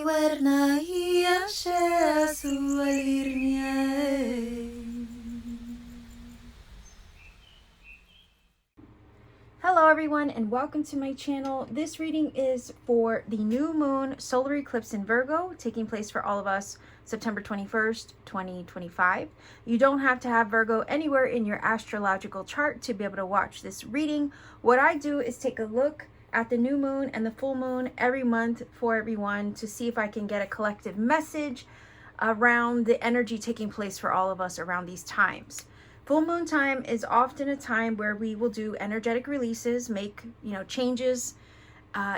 warna yang seasualirnya. Hello everyone and welcome to my channel. This reading is for the new moon solar eclipse in Virgo taking place for all of us September 21st, 2025. You don't have to have Virgo anywhere in your astrological chart to be able to watch this reading. What I do is take a look at the new moon and the full moon every month for everyone to see if I can get a collective message around the energy taking place for all of us around these times. Full moon time is often a time where we will do energetic releases, make changes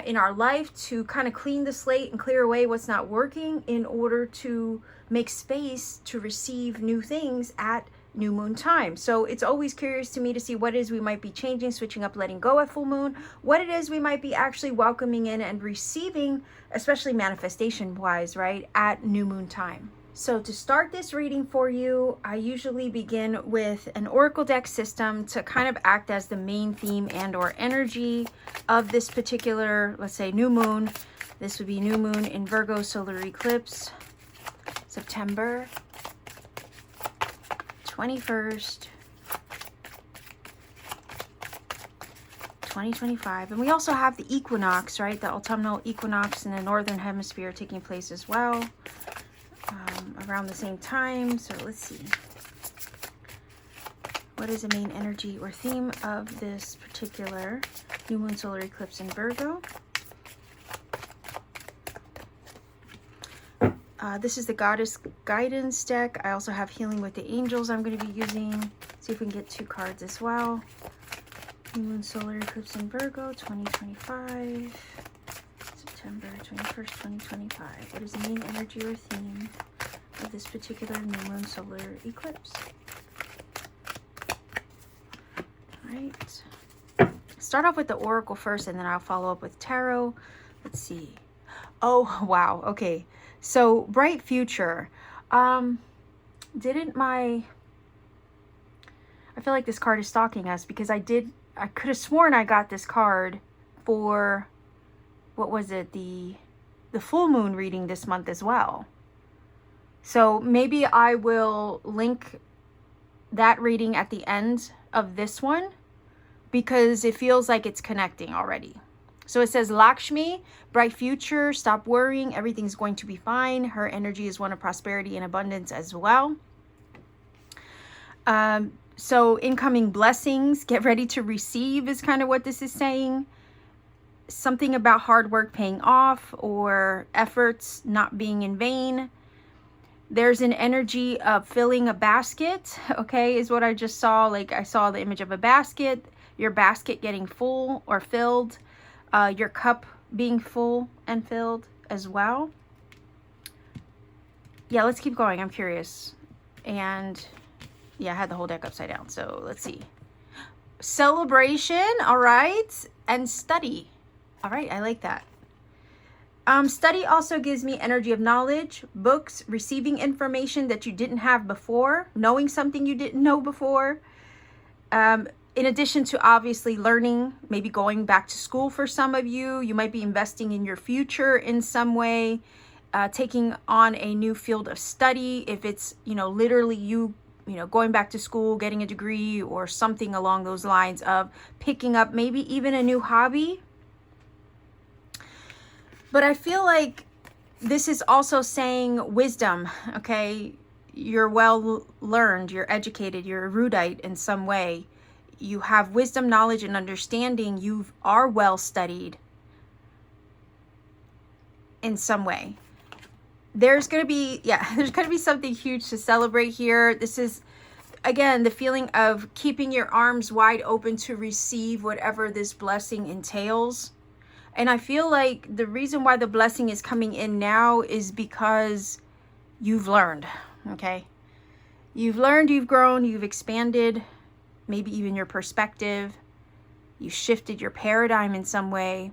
in our life to kind of clean the slate and clear away what's not working in order to make space to receive new things at new moon time. So it's always curious to me to see what it is we might be changing, switching up, letting go at full moon, what it is we might be actually welcoming in and receiving, especially manifestation wise, right, at new moon time. So to start this reading for you, I usually begin with an oracle deck system to kind of act as the main theme and or energy of this particular, let's say, new moon. This would be new moon in Virgo solar eclipse, September 21st, 2025. And we also have the equinox, right? The autumnal equinox in the northern hemisphere taking place as well. Around the same time. So let's see, what is the main energy or theme of this particular new moon solar eclipse in Virgo? This is the goddess guidance deck. I also have healing with the angels I'm going to be using. See if we can get 2 cards as well. New moon solar eclipse in Virgo 2025, September 21st, 2025. What is the main energy or theme of this particular new moon solar eclipse? All right. Start off with the oracle first, and then I'll follow up with tarot. Let's see. Oh, wow. Okay. So, bright future. I feel like this card is stalking us because I could have sworn I got this card for, what was it? The full moon reading this month as well. So maybe I will link that reading at the end of this one because it feels like it's connecting already. So it says Lakshmi, bright future, stop worrying, everything's going to be fine. Her energy is one of prosperity and abundance as well. So incoming blessings, get ready to receive is kind of what this is saying. Something about hard work paying off or efforts not being in vain. There's an energy of filling a basket, okay, is what I just saw. Like I saw the image of a basket, your basket getting full or filled, your cup being full and filled as well. Yeah, let's keep going. I'm curious. And yeah, I had the whole deck upside down. So let's see. Celebration, all right, and study. All right, I like that. Study also gives me energy of knowledge, books, receiving information that you didn't have before, knowing something you didn't know before. In addition to obviously learning, maybe going back to school for some of you. You might be investing in your future in some way, taking on a new field of study. If it's, literally you going back to school, getting a degree or something along those lines of picking up maybe even a new hobby. But I feel like this is also saying wisdom, okay? You're well learned, you're educated, you're erudite in some way. You have wisdom, knowledge, and understanding. You are well studied in some way. There's going to be something huge to celebrate here. This is, again, the feeling of keeping your arms wide open to receive whatever this blessing entails. And I feel like the reason why the blessing is coming in now is because you've learned, okay? You've learned, you've grown, you've expanded, maybe even your perspective. You shifted your paradigm in some way.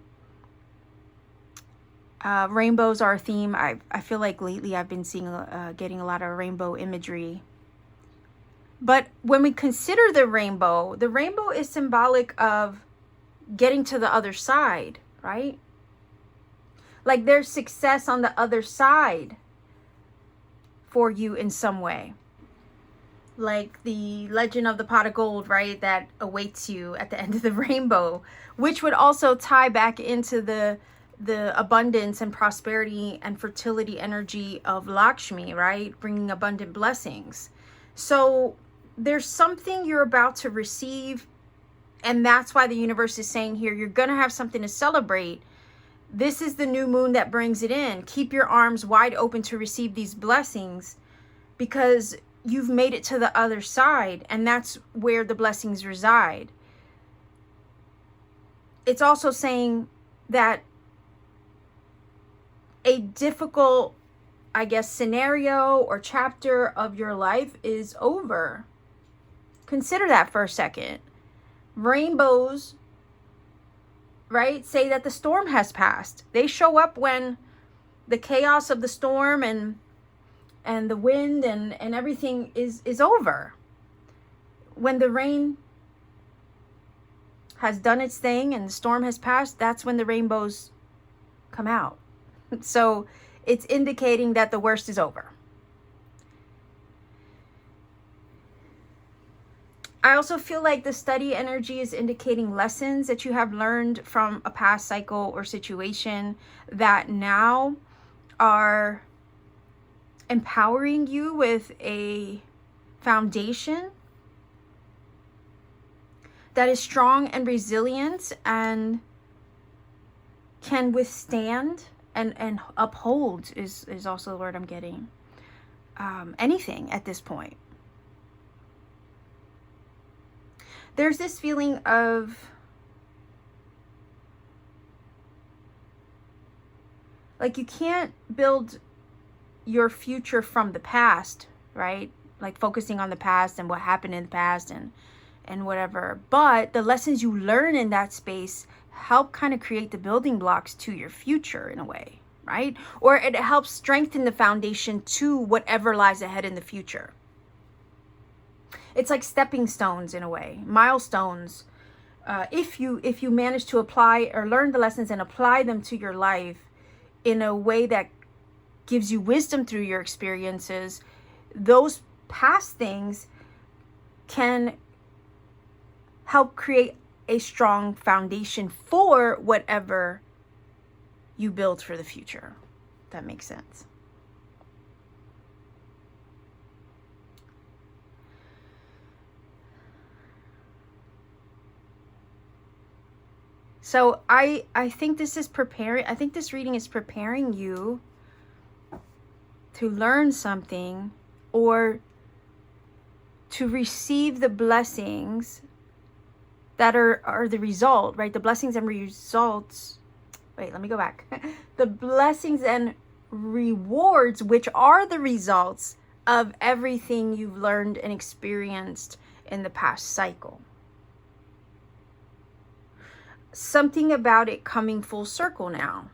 Rainbows are a theme. I feel like lately I've been seeing, getting a lot of rainbow imagery. But when we consider the rainbow is symbolic of getting to the other side, right? Like there's success on the other side for you in some way. Like the legend of the pot of gold, right? That awaits you at the end of the rainbow, which would also tie back into the abundance and prosperity and fertility energy of Lakshmi, right? Bringing abundant blessings. So there's something you're about to receive, and that's why the universe is saying here, you're going to have something to celebrate. This is the new moon that brings it in. Keep your arms wide open to receive these blessings, because you've made it to the other side, and that's where the blessings reside. It's also saying that a difficult, I guess, scenario or chapter of your life is over. Consider that for a second. Rainbows, right, say that the storm has passed. They show up when the chaos of the storm and the wind and everything is over. When the rain has done its thing and the storm has passed, that's when the rainbows come out. So it's indicating that the worst is over. I also feel like the study energy is indicating lessons that you have learned from a past cycle or situation that now are empowering you with a foundation that is strong and resilient and can withstand and uphold is also the word I'm getting. Anything at this point. There's this feeling of like you can't build your future from the past, right? Like focusing on the past and what happened in the past and whatever. But the lessons you learn in that space help kind of create the building blocks to your future in a way, right? Or it helps strengthen the foundation to whatever lies ahead in the future. It's like stepping stones in a way, milestones. If you manage to apply or learn the lessons and apply them to your life in a way that gives you wisdom through your experiences, those past things can help create a strong foundation for whatever you build for the future. If that makes sense. So I think this is preparing, I think this reading is preparing you to learn something or to receive the blessings that are the result, right? The blessings and results. Wait, let me go back. The blessings and rewards, which are the results of everything you've learned and experienced in the past cycle. Something about it coming full circle now.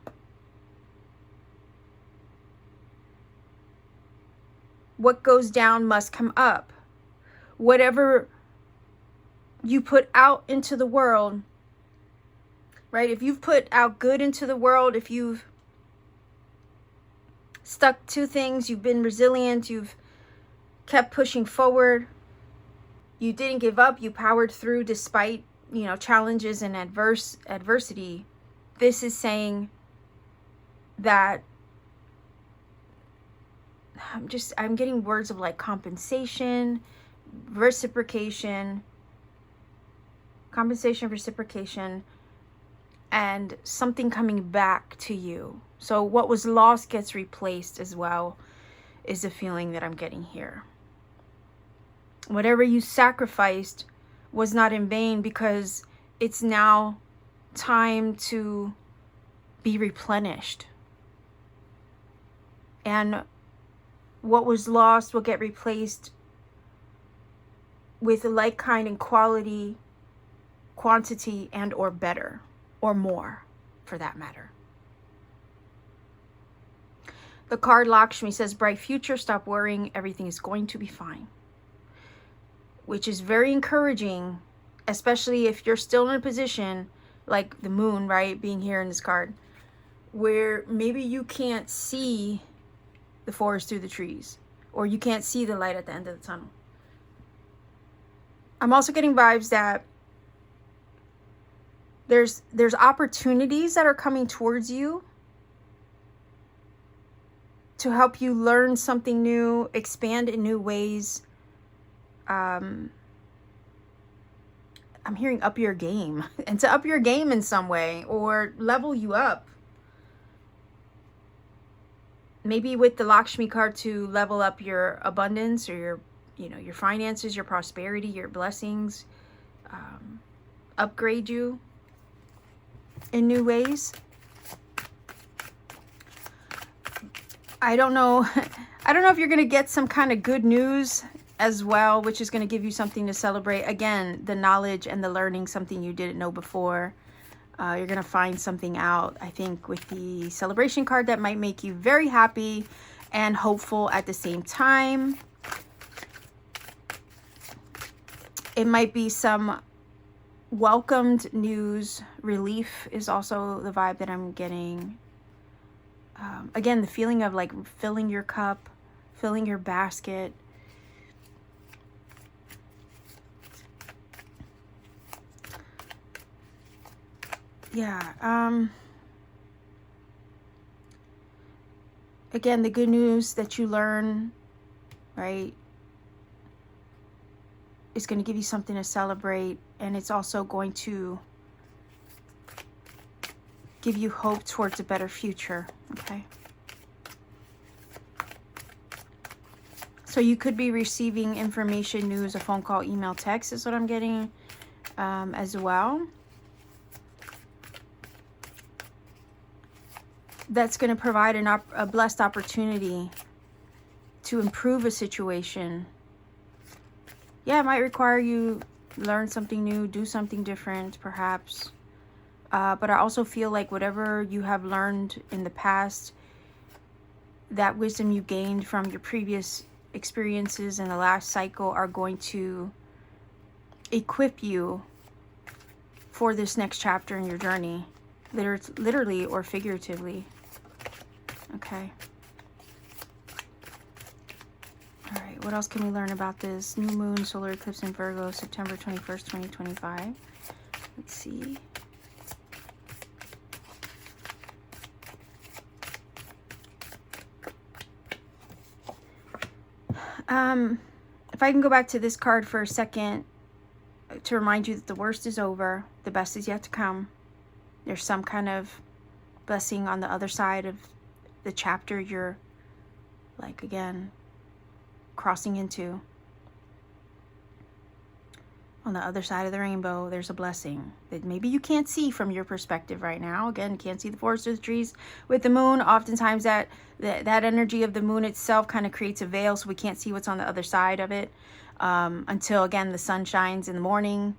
What goes down must come up. Whatever you put out into the world, right? If you've put out good into the world, if you've stuck to things, you've been resilient, you've kept pushing forward, you didn't give up, you powered through despite, challenges and adversity. This is saying that I'm getting words of like compensation, reciprocation, and something coming back to you. So what was lost gets replaced as well, is the feeling that I'm getting here. Whatever you sacrificed was not in vain, because it's now time to be replenished. And what was lost will get replaced with like kind and quality, quantity, and or better, or more for that matter. The card Lakshmi says, bright future, stop worrying, everything is going to be fine. Which is very encouraging, especially if you're still in a position like the moon, right, being here in this card, where maybe you can't see the forest through the trees, or you can't see the light at the end of the tunnel. I'm also getting vibes that there's opportunities that are coming towards you to help you learn something new, expand in new ways. I'm hearing up your game, and to up your game in some way, or level you up. Maybe with the Lakshmi card, to level up your abundance, or your, your finances, your prosperity, your blessings, upgrade you in new ways. I don't know. I don't know if you're going to get some kind of good news as well, which is going to give you something to celebrate. Again, the knowledge and the learning, something you didn't know before. You're going to find something out, I think, with the celebration card that might make you very happy and hopeful at the same time. It might be some welcomed news. Relief is also the vibe that I'm getting. Again, the feeling of like filling your cup, filling your basket. Yeah. Again, the good news that you learn, right, is going to give you something to celebrate, and it's also going to give you hope towards a better future, okay? So you could be receiving information, news, a phone call, email, text is what I'm getting as well. That's going to provide a blessed opportunity to improve a situation. Yeah, it might require you learn something new, do something different, perhaps. But I also feel like whatever you have learned in the past, that wisdom you gained from your previous experiences in the last cycle, are going to equip you for this next chapter in your journey, literally or figuratively. Okay. All right, what else can we learn about this new moon solar eclipse in Virgo, September 21st, 2025? Let's see. If I can go back to this card for a second to remind you that the worst is over, the best is yet to come. There's some kind of blessing on the other side of the chapter you're, like, again, crossing into. On the other side of the rainbow, there's a blessing that maybe you can't see from your perspective right now. Again, can't see the forest or the trees. With the moon, oftentimes that energy of the moon itself kind of creates a veil, so we can't see what's on the other side of it until, again, the sun shines in the morning.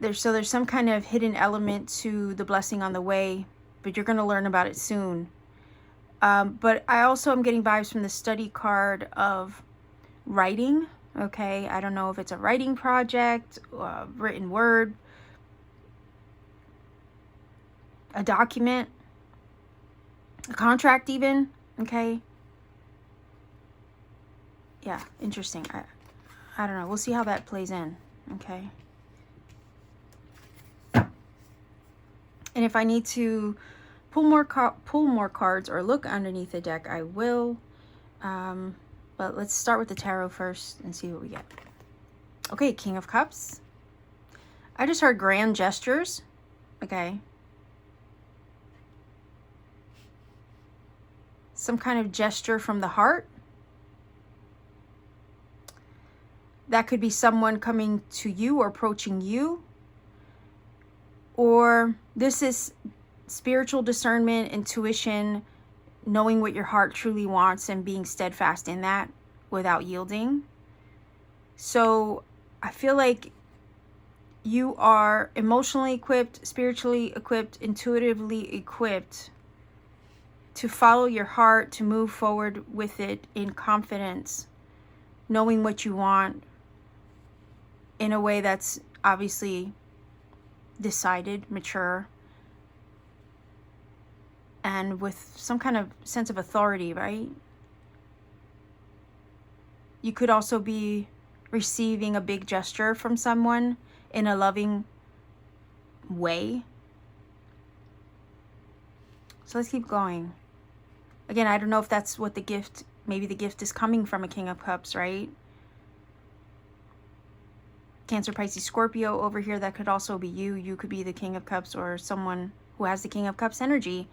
There's some kind of hidden element to the blessing on the way, but you're going to learn about it soon. But I also am getting vibes from the study card of writing. Okay, I don't know if it's a writing project, written word, a document, a contract even, okay? Yeah, interesting. I don't know. We'll see how that plays in, okay? And if I need to pull more cards or look underneath the deck, I will. But let's start with the tarot first and see what we get. Okay, King of Cups. I just heard grand gestures. Okay. Some kind of gesture from the heart. That could be someone coming to you or approaching you. Or this is spiritual discernment, intuition, knowing what your heart truly wants and being steadfast in that without yielding. So I feel like you are emotionally equipped, spiritually equipped, intuitively equipped to follow your heart, to move forward with it in confidence, knowing what you want in a way that's obviously decided, mature. and with some kind of sense of authority, right? You could also be receiving a big gesture from someone in a loving way. So let's keep going. Again, I don't know if that's what the gift, maybe the gift is coming from a King of Cups, right? Cancer, Pisces, Scorpio over here, that could also be you. You could be the King of Cups, or someone who has the King of Cups energy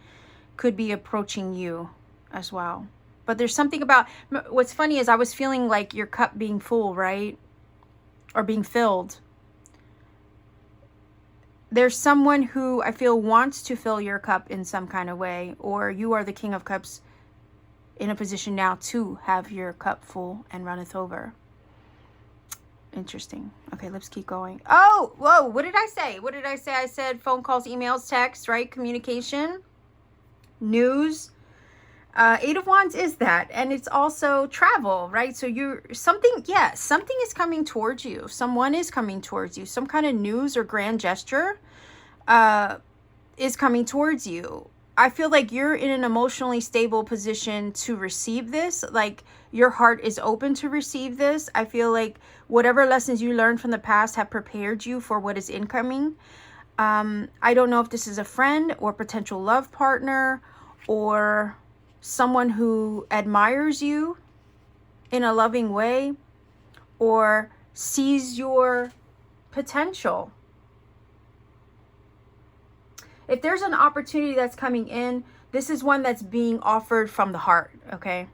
could be approaching you as well. But there's something about, what's funny is I was feeling like your cup being full, right? Or being filled. There's someone who I feel wants to fill your cup in some kind of way, or you are the King of Cups in a position now to have your cup full and runneth over. Interesting. Okay, let's keep going. Oh, whoa, what did I say? What did I say? I said phone calls, emails, text, right? Communication, news. Eight of Wands is that. And it's also travel, right? So you're something, yes, something is coming towards you. Someone is coming towards you. Some kind of news or grand gesture is coming towards you. I feel like you're in an emotionally stable position to receive this. Like your heart is open to receive this. I feel like whatever lessons you learned from the past have prepared you for what is incoming. I don't know if this is a friend or potential love partner or someone who admires you in a loving way or sees your potential. If there's an opportunity that's coming in, this is one that's being offered from the heart, okay?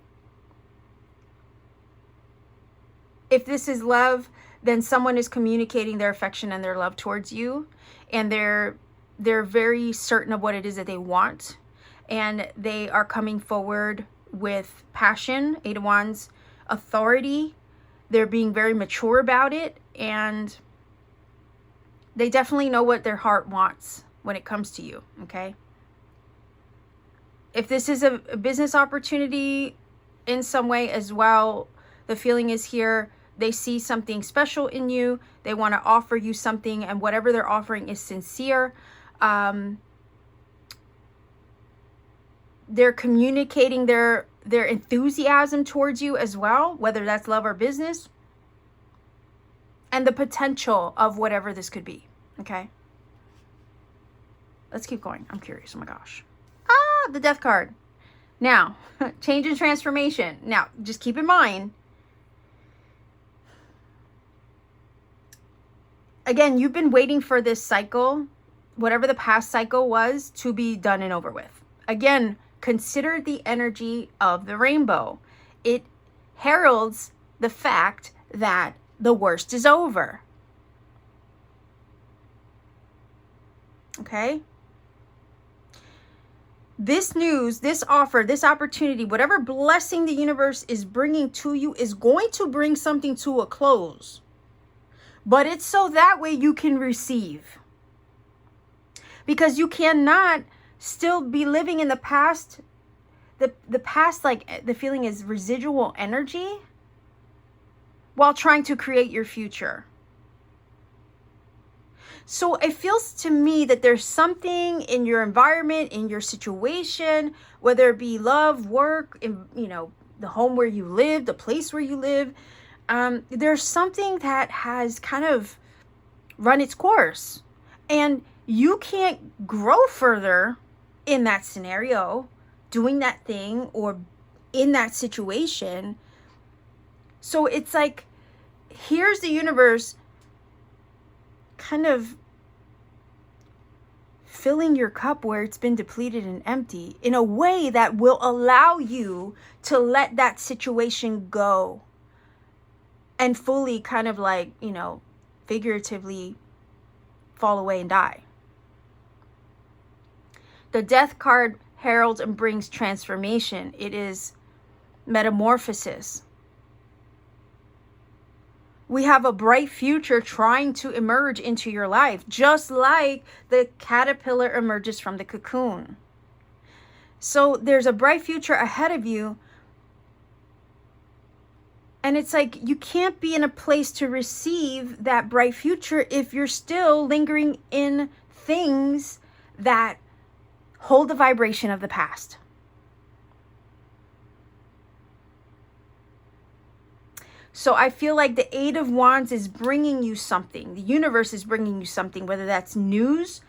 If this is love, then someone is communicating their affection and their love towards you, and they're very certain of what it is that they want, and they are coming forward with passion, Eight of Wands, authority. They're being very mature about it, and they definitely know what their heart wants when it comes to you, okay? If this is a business opportunity in some way as well, the feeling is here, they see something special in you, they want to offer you something, and whatever they're offering is sincere. They're communicating their enthusiasm towards you as well, whether that's love or business, and the potential of whatever this could be, okay? Let's keep going. I'm curious. Oh my gosh. Ah, the Death card. Now, change and transformation. Now, just keep in mind, again, you've been waiting for this cycle, whatever the past cycle was, to be done and over with. Again, consider the energy of the rainbow. It heralds the fact that the worst is over. Okay? This news, this offer, this opportunity, whatever blessing the universe is bringing to you is going to bring something to a close. But it's so that way you can receive. Because you cannot still be living in the past. The past, like the feeling is residual energy while trying to create your future. So it feels to me that there's something in your environment, in your situation, whether it be love, work, in, the home where you live, the place where you live. There's something that has kind of run its course, and you can't grow further in that scenario, doing that thing, or in that situation. So it's like, here's the universe kind of filling your cup where it's been depleted and empty in a way that will allow you to let that situation go and fully kind of like, figuratively fall away and die. The Death card heralds and brings transformation. It is metamorphosis. We have a bright future trying to emerge into your life, just like the caterpillar emerges from the cocoon. So there's a bright future ahead of you. And it's like you can't be in a place to receive that bright future if you're still lingering in things that hold the vibration of the past. So I feel like the Eight of Wands is bringing you something. The universe is bringing you something, whether that's news,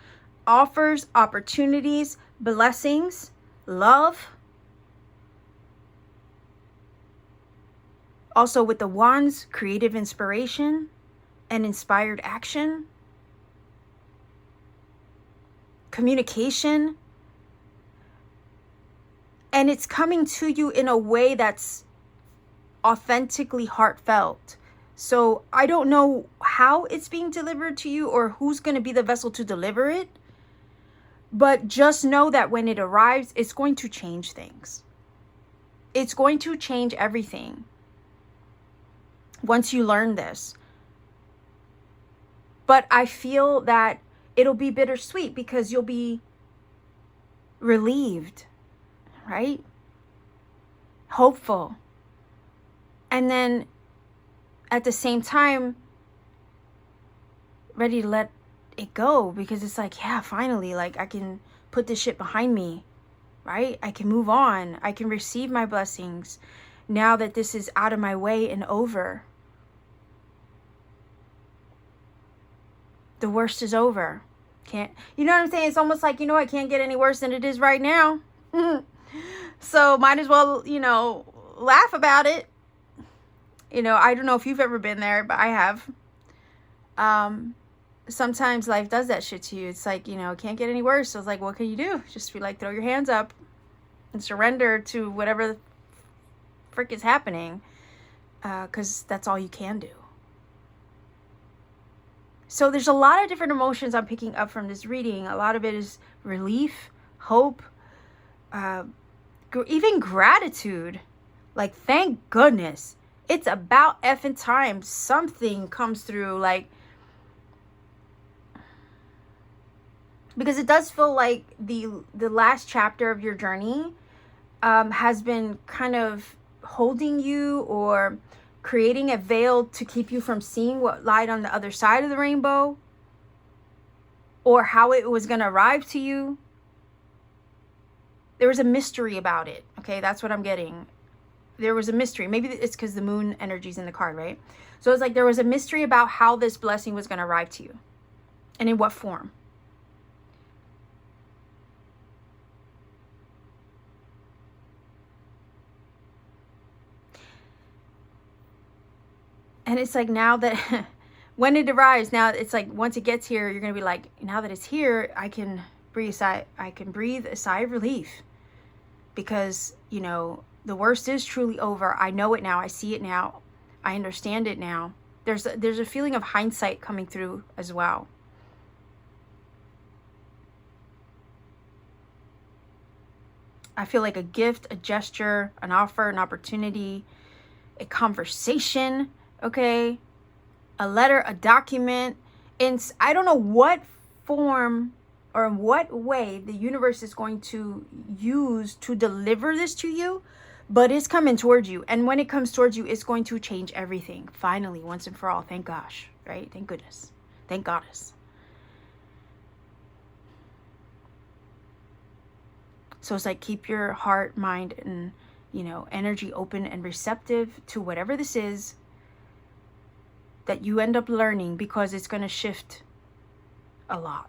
offers, opportunities, blessings, love. Also with the Wands, creative inspiration and inspired action. Communication. And it's coming to you in a way that's authentically heartfelt. So I don't know how it's being delivered to you or who's going to be the vessel to deliver it. But just know that when it arrives, it's going to change things. It's going to change everything. Once you learn this. But I feel that it'll be bittersweet because you'll be relieved, right? Hopeful. And then at the same time, ready to let it go, because it's like, yeah, finally, like I can put this shit behind me, right? I can move on. I can receive my blessings now that this is out of my way and over. The worst is over. You know what I'm saying? It's almost like, it can't get any worse than it is right now. So might as well, laugh about it. I don't know if you've ever been there, but I have. Sometimes life does that shit to you. It's like, it can't get any worse. So it's like, what can you do? Just be like, throw your hands up and surrender to whatever the frick is happening. Because that's all you can do. So there's a lot of different emotions I'm picking up from this reading. A lot of it is relief, hope, even gratitude. Like, thank goodness. It's about effing time something comes through, like, because it does feel like the last chapter of your journey has been kind of holding you or creating a veil to keep you from seeing what lied on the other side of the rainbow or how it was going to arrive to you. There was a mystery about it. Okay, that's what I'm getting. There was a mystery. Maybe it's because the moon energy's in the card, right? So it's like there was a mystery about how this blessing was going to arrive to you and in what form. And it's like now that when it arrives, now it's like once it gets here, you're going to be like, now that it's here, I can breathe a sigh of relief because, the worst is truly over. I know it now. I see it now. I understand it now. There's a feeling of hindsight coming through as well. I feel like a gift, a gesture, an offer, an opportunity, a conversation, okay, a letter, a document. And I don't know what form or in what way the universe is going to use to deliver this to you, but it's coming towards you. And when it comes towards you, it's going to change everything. Finally, once and for all. Thank gosh, right? Thank goodness. Thank goddess. So it's like keep your heart, mind, and, energy open and receptive to whatever this is that you end up learning, because it's going to shift a lot.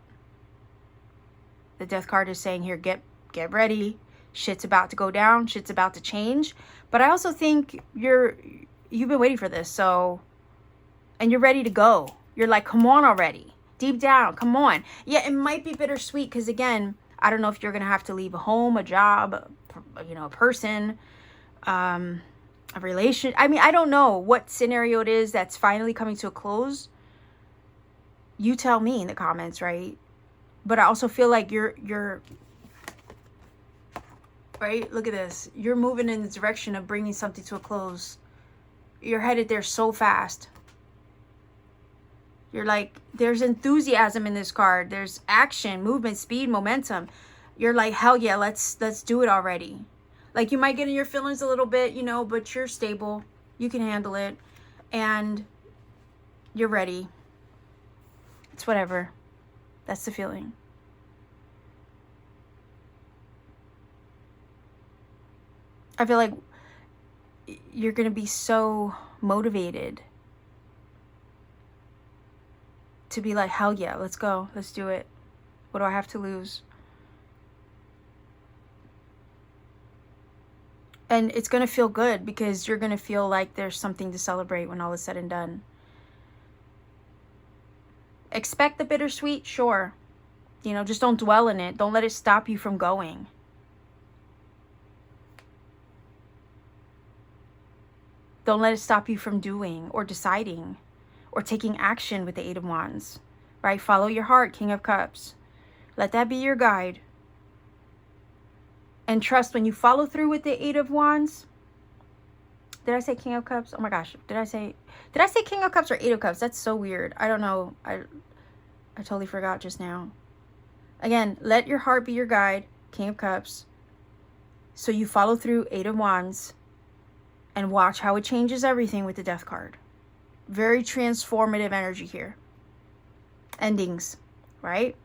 The death card is saying here, get ready. Shit's about to go down. Shit's about to change. But I also think you've been waiting for this. So, and you're ready to go. You're like, come on already. Deep down, come on. Yeah, it might be bittersweet because, again, I don't know if you're going to have to leave a home, a job, a person, a relation. I mean, I don't know what scenario it is that's finally coming to a close. You tell me in the comments, right? But I also feel like you're right? Look at this. You're moving in the direction of bringing something to a close. You're headed there so fast. You're like, there's enthusiasm in this card. There's action, movement, speed, momentum. You're like, hell yeah, let's do it already. Like, you might get in your feelings a little bit, but you're stable. You can handle it. And you're ready. It's whatever. That's the feeling. I feel like you're going to be so motivated to be like, hell yeah, let's go. Let's do it. What do I have to lose? And it's going to feel good because you're going to feel like there's something to celebrate when all is said and done. Expect the bittersweet, sure. You know, just don't dwell in it. Don't let it stop you from going. Don't let it stop you from doing or deciding or taking action with the Eight of Wands, right? Follow your heart, King of Cups. Let that be your guide. And trust, when you follow through with the Eight of Wands. Did I say King of Cups? Oh my gosh. Did I say King of Cups or Eight of Cups? That's so weird. I don't know. I totally forgot just now. Again, let your heart be your guide, King of Cups. So you follow through, Eight of Wands. And watch how it changes everything with the Death card. Very transformative energy here. Endings, right?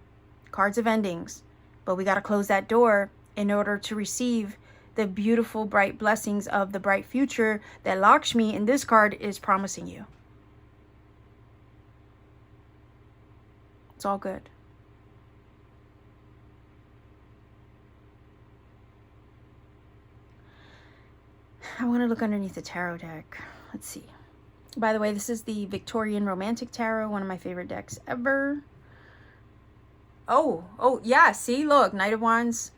Cards of endings. But we got to close that door in order to receive the beautiful, bright blessings of the bright future that Lakshmi in this card is promising you. It's all good. I want to look underneath the tarot deck. Let's see. By the way, this is the Victorian Romantic Tarot, one of my favorite decks ever. Oh, yeah, see, look, Knight of Wands.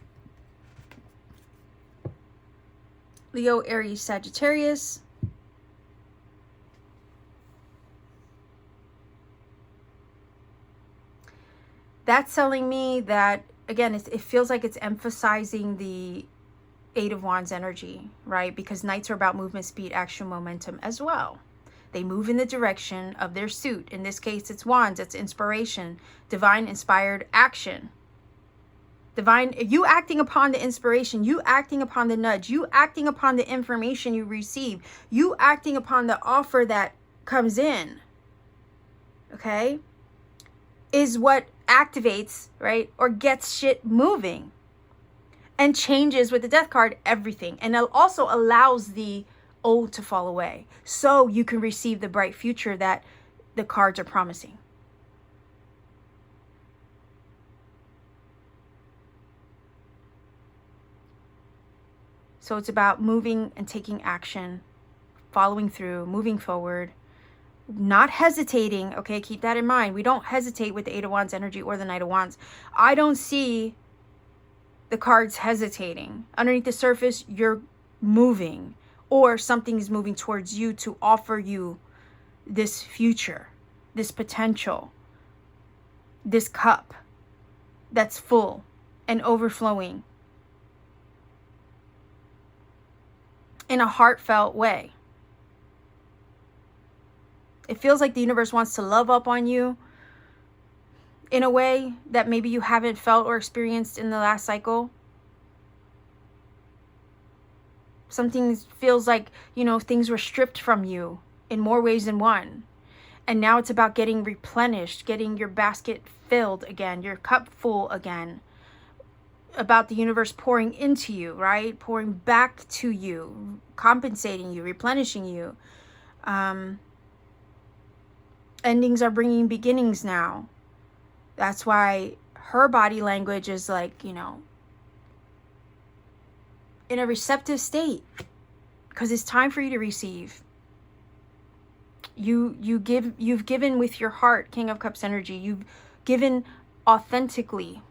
Leo, Aries, Sagittarius. That's telling me that, again, it feels like it's emphasizing the Eight of Wands energy, right? Because Knights are about movement, speed, action, momentum as well. They move in the direction of their suit. In this case, it's Wands. It's inspiration, divine inspired action. Divine, you acting upon the inspiration, you acting upon the nudge, you acting upon the information you receive, you acting upon the offer that comes in, okay, is what activates, right, or gets shit moving. And changes with the Death card everything. And it also allows the old to fall away. So you can receive the bright future that the cards are promising. So it's about moving and taking action, following through, moving forward, not hesitating. Okay, keep that in mind. We don't hesitate with the Eight of Wands energy or the Knight of Wands. I don't see the cards hesitating. Underneath the surface, you're moving, or something is moving towards you to offer you this future, this potential, this cup that's full and overflowing in a heartfelt way. It feels like the universe wants to love up on you in a way that maybe you haven't felt or experienced in the last cycle. Something feels like, you know, things were stripped from you in more ways than one. And now it's about getting replenished, getting your basket filled again, your cup full again. About the universe pouring into you, right? Pouring back to you, compensating you, replenishing you. Endings are bringing beginnings now. That's why her body language is like, you know, in a receptive state, because it's time for you to receive. You've given with your heart, King of Cups energy. You've given authentically.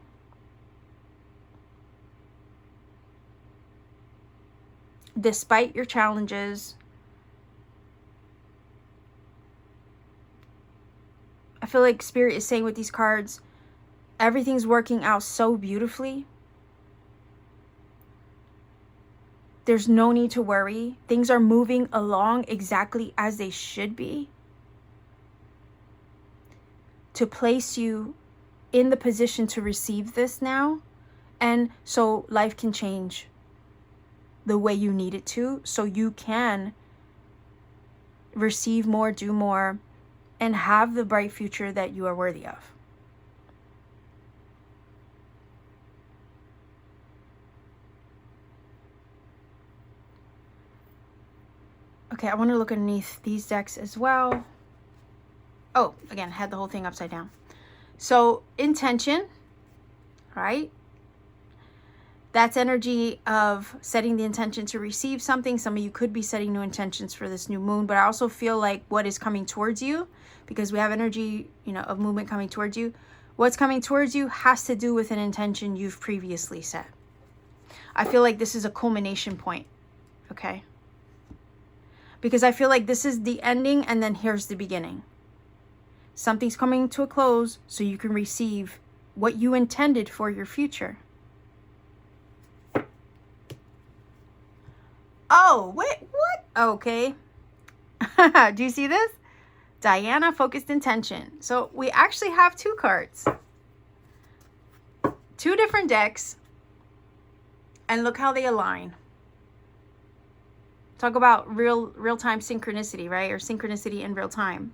Despite your challenges. I feel like Spirit is saying with these cards, everything's working out so beautifully. There's no need to worry. Things are moving along exactly as they should be, to place you in the position to receive this now. And so life can change the way you need it to, so you can receive more, do more, and have the bright future that you are worthy of. Okay, I want to look underneath these decks as well. Oh, again, had the whole thing upside down. So intention, right? That's energy of setting the intention to receive something. Some of you could be setting new intentions for this new moon, but I also feel like what is coming towards you, because we have energy, you know, of movement coming towards you. What's coming towards you has to do with an intention you've previously set. I feel like this is a culmination point, okay? Because I feel like this is the ending and then here's the beginning. Something's coming to a close so you can receive what you intended for your future. Oh, wait, what? Okay. Do you see this? Diana, focused intention. So we actually have two cards. Two different decks. And look how they align. Talk about real-time synchronicity, right? Or synchronicity in real time.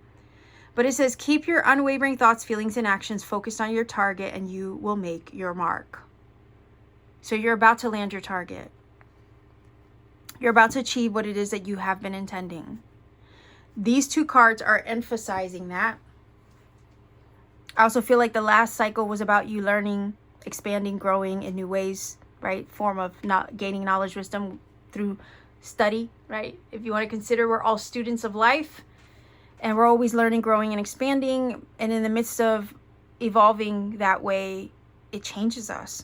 But it says, keep your unwavering thoughts, feelings, and actions focused on your target and you will make your mark. So you're about to land your target. You're about to achieve what it is that you have been intending. These two cards are emphasizing that. I also feel like the last cycle was about you learning, expanding, growing in new ways, right? Form of not gaining knowledge, wisdom through study, right? If you want to consider we're all students of life and we're always learning, growing, and expanding. And in the midst of evolving that way, it changes us.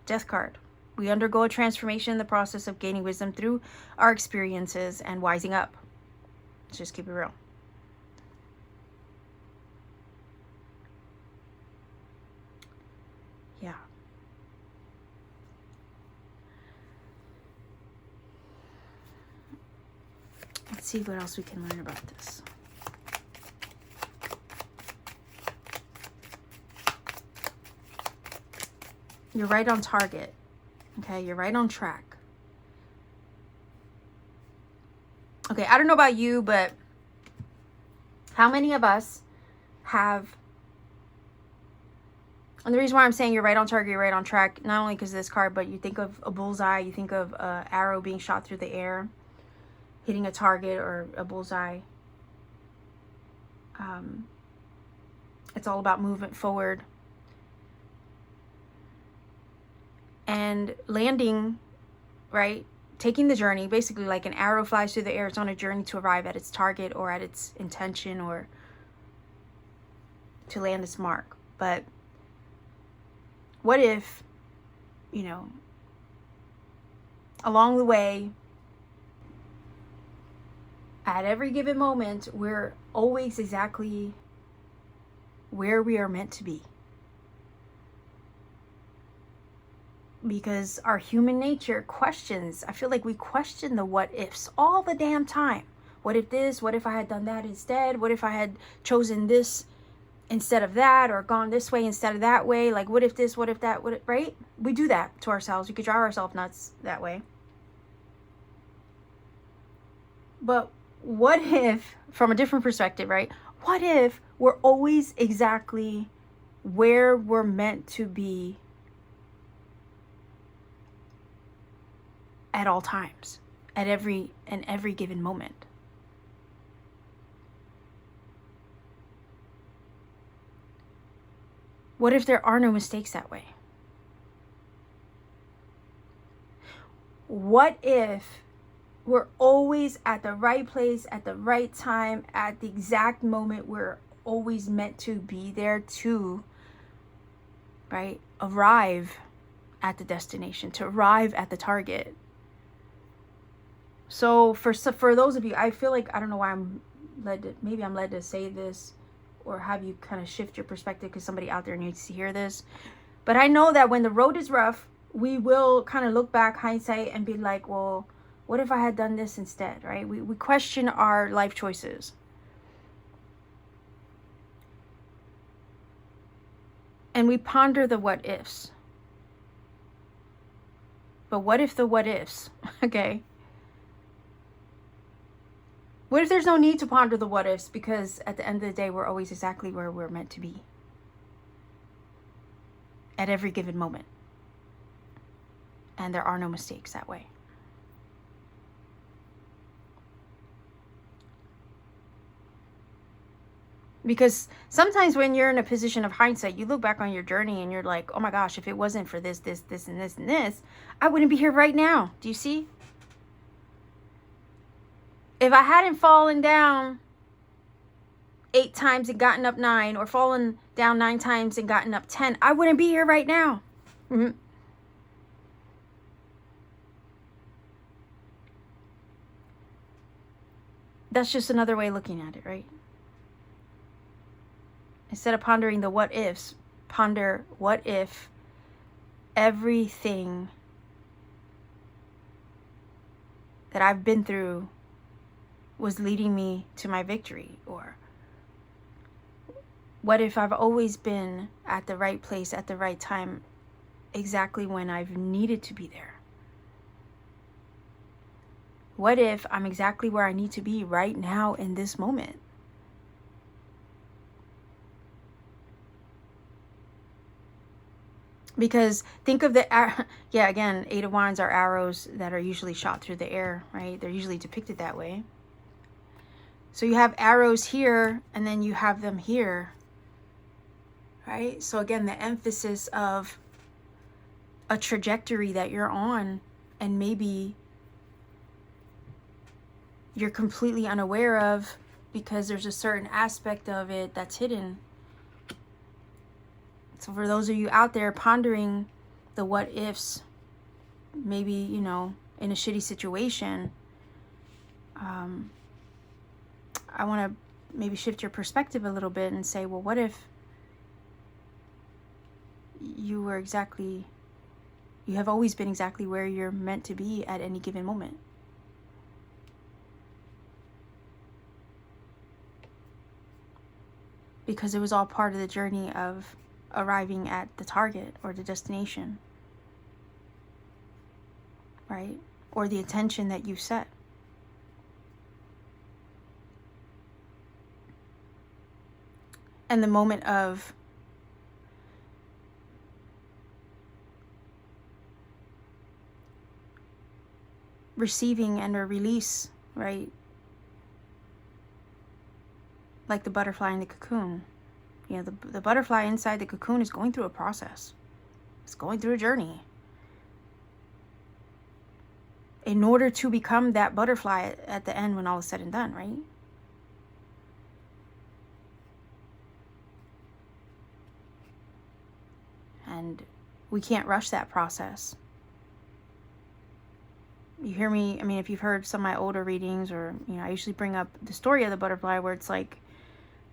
Death card. We undergo a transformation in the process of gaining wisdom through our experiences and wising up. Let's just keep it real. Yeah. Let's see what else we can learn about this. You're right on target. Okay, you're right on track. Okay, I don't know about you, but how many of us have, and the reason why I'm saying you're right on target, you're right on track, not only because of this card, but you think of a bullseye, you think of an arrow being shot through the air, hitting a target or a bullseye. It's all about movement forward. And landing, right? Taking the journey, basically like an arrow flies through the air. It's on a journey to arrive at its target or at its intention or to land its mark. But what if, you know, along the way, at every given moment, we're always exactly where we are meant to be? Because our human nature questions, I feel like we question the what ifs all the damn time. What if this? What if I had done that instead? What if I had chosen this instead of that, or gone this way instead of that way? Like, what if this? What if that? What if, right? We do that to ourselves. We could drive ourselves nuts that way. But what if, from a different perspective, right? What if we're always exactly where we're meant to be at all times, at every given moment? What if there are no mistakes that way? What if we're always at the right place, at the right time, at the exact moment we're always meant to be there to, right, arrive at the destination, to arrive at the target? So for those of you, I feel like, I don't know why maybe I'm led to say this or have you kind of shift your perspective because somebody out there needs to hear this. But I know that when the road is rough, we will kind of look back, hindsight, and be like, well, what if I had done this instead, right? We question our life choices. And we ponder the what ifs. But what if the what ifs, okay? What if there's no need to ponder the what ifs, because at the end of the day, we're always exactly where we're meant to be at every given moment. And there are no mistakes that way. Because sometimes when you're in a position of hindsight, you look back on your journey and you're like, oh my gosh, if it wasn't for this, this, this, and this, and this, I wouldn't be here right now. Do you see? If I hadn't fallen down 8 times and gotten up 9, or fallen down 9 times and gotten up 10, I wouldn't be here right now. Mm-hmm. That's just another way of looking at it, right? Instead of pondering the what ifs, ponder what if everything that I've been through was leading me to my victory? Or what if I've always been at the right place at the right time, exactly when I've needed to be there? What if I'm exactly where I need to be right now in this moment? Because think of the, yeah, again, 8 of Wands are arrows that are usually shot through the air, right? They're usually depicted that way. So you have arrows here, and then you have them here, right? So again, the emphasis of a trajectory that you're on, and maybe you're completely unaware of because there's a certain aspect of it that's hidden. So for those of you out there pondering the what ifs, maybe, you know, in a shitty situation, I want to maybe shift your perspective a little bit and say, well, what if you have always been exactly where you're meant to be at any given moment? Because it was all part of the journey of arriving at the target or the destination, right? Or the intention that you set. And the moment of receiving and a release, right? Like the butterfly in the cocoon. You know, the butterfly inside the cocoon is going through a process. It's going through a journey. In order to become that butterfly at the end when all is said and done, right? And we can't rush that process. You hear me? I mean, if you've heard some of my older readings, or, you know, I usually bring up the story of the butterfly, where it's like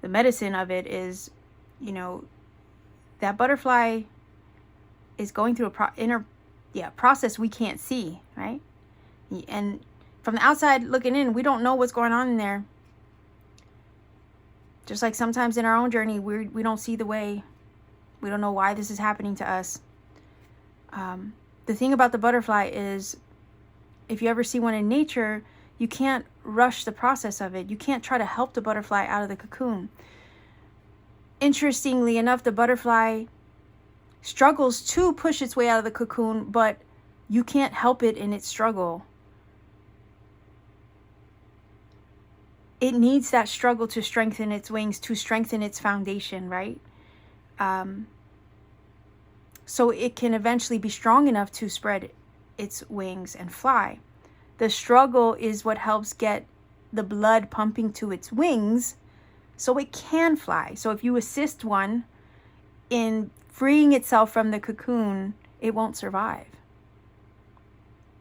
the medicine of it is, you know, that butterfly is going through a process we can't see, right? And from the outside looking in, we don't know what's going on in there. Just like sometimes in our own journey, we don't see the way. We don't know why this is happening to us. The thing about the butterfly is, if you ever see one in nature, you can't rush the process of it. You can't try to help the butterfly out of the cocoon. Interestingly enough, the butterfly struggles to push its way out of the cocoon, but you can't help it in its struggle. It needs that struggle to strengthen its wings, to strengthen its foundation, right? So it can eventually be strong enough to spread its wings and fly. The struggle is what helps get the blood pumping to its wings so it can fly. So if you assist one in freeing itself from the cocoon, it won't survive.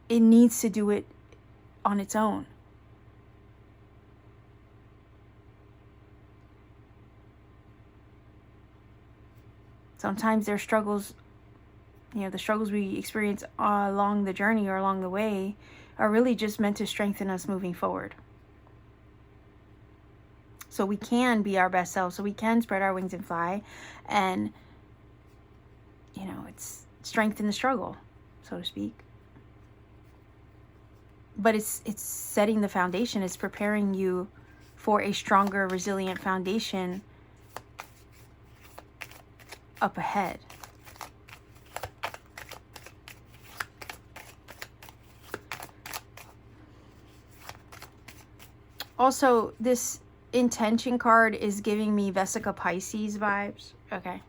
It needs to do it on its own. Sometimes there's struggles, you know, the struggles we experience along the journey or along the way are really just meant to strengthen us moving forward. So we can be our best selves, so we can spread our wings and fly, and, you know, it's strengthen the struggle, so to speak. But it's setting the foundation, it's preparing you for a stronger, resilient foundation up ahead. Also, this intention card is giving me Vesica Pisces vibes. Okay.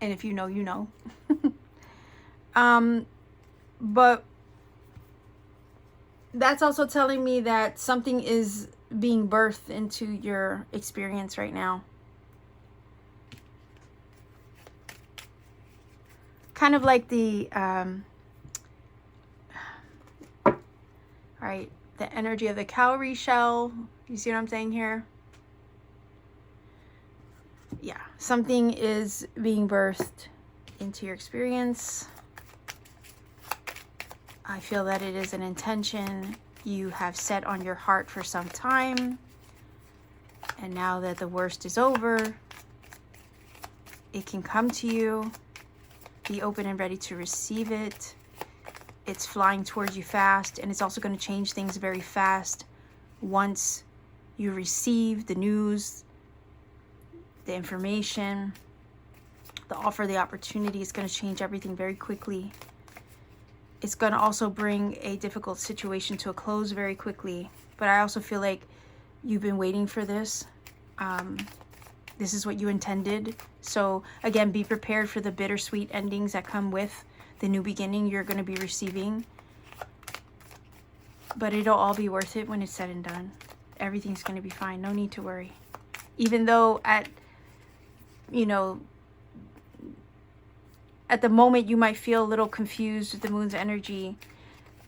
And if you know, you know. But that's also telling me that something is being birthed into your experience right now. Kind of like the, right, the energy of the cowrie shell. You see what I'm saying here? Yeah, something is being birthed into your experience. I feel that it is an intention you have set on your heart for some time. And now that the worst is over, it can come to you. Be open and ready to receive it. It's flying towards you fast, and it's also going to change things very fast once you receive the news, the information, the offer, the opportunity. Is going to change everything very quickly. It's going to also bring a difficult situation to a close very quickly. But I also feel like you've been waiting for this. This is what you intended. So again, be prepared for the bittersweet endings that come with the new beginning you're going to be receiving. But it'll all be worth it when it's said and done. Everything's going to be fine. No need to worry. Even though at the moment you might feel a little confused with the moon's energy,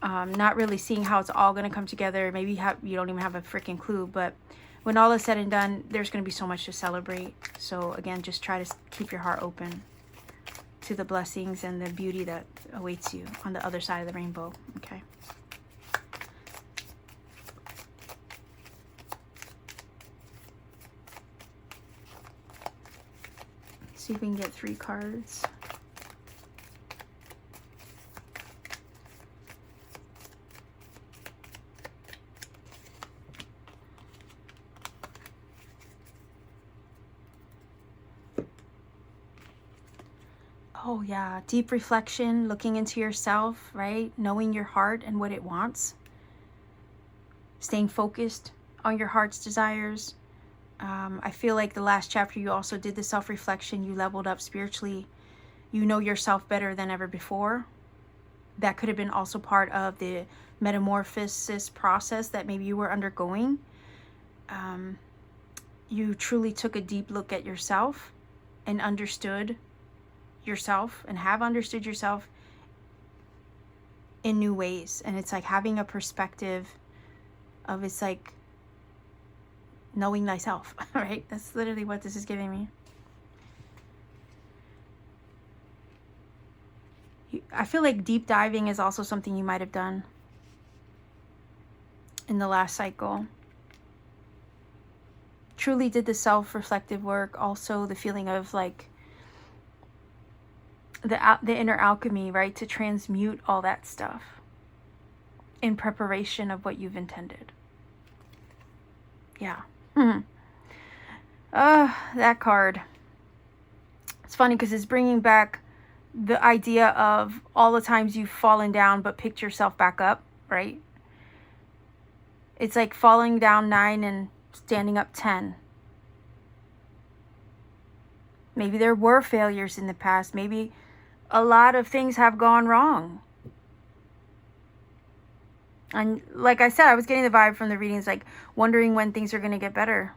not really seeing how it's all going to come together. Maybe you don't even have a freaking clue. But when all is said and done, there's going to be so much to celebrate. So again, just try to keep your heart open to the blessings and the beauty that awaits you on the other side of the rainbow. Okay. See if we can get 3 cards. Oh yeah, deep reflection, looking into yourself, right? Knowing your heart and what it wants. Staying focused on your heart's desires. I feel like the last chapter you also did the self-reflection. You leveled up spiritually. You know yourself better than ever before. That could have been also part of the metamorphosis process that maybe you were undergoing. You truly took a deep look at yourself and understood yourself and have understood yourself in new ways. And it's like having a perspective of, it's like knowing thyself, right? That's literally what this is giving me. I feel like deep diving is also something you might have done in the last cycle. Truly did the self-reflective work. Also the feeling of like the inner alchemy, right? To transmute all that stuff in preparation of what you've intended. Yeah. That card. It's funny because it's bringing back the idea of all the times you've fallen down but picked yourself back up, right? It's like falling down 9 and standing up 10. Maybe there were failures in the past. Maybe a lot of things have gone wrong. And like I said, I was getting the vibe from the readings, like wondering when things are going to get better,